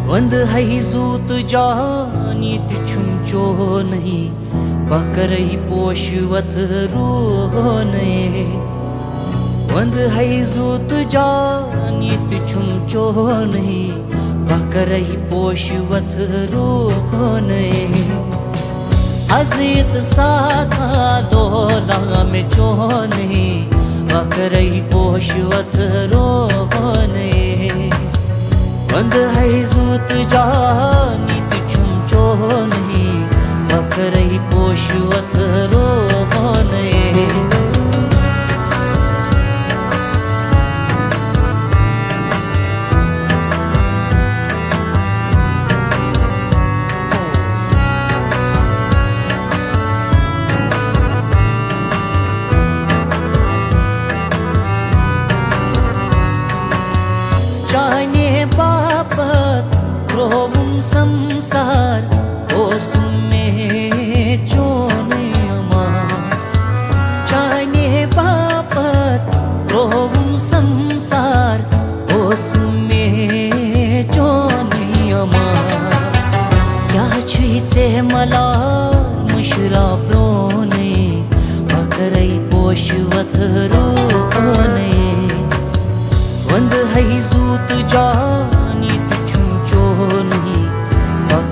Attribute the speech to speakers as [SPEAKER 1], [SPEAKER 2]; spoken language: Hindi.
[SPEAKER 1] वंद है जूत जानित छुमचो नहीं बकरई पोशवत रोने वंद है जूत जानित छुमचो नहीं बकरई पोशवत रोने अजीत साधा लोला में जो नहीं बकरई पोशवत रोने वंद है जूत जानित छुमचो नहीं बकरई पोशवत रोने चाहने बापत रोवुम संसार ओसुम में चोने अमार चाहने बापत रोवुम संसार ओसुम में चोने अमार क्या छुईते मला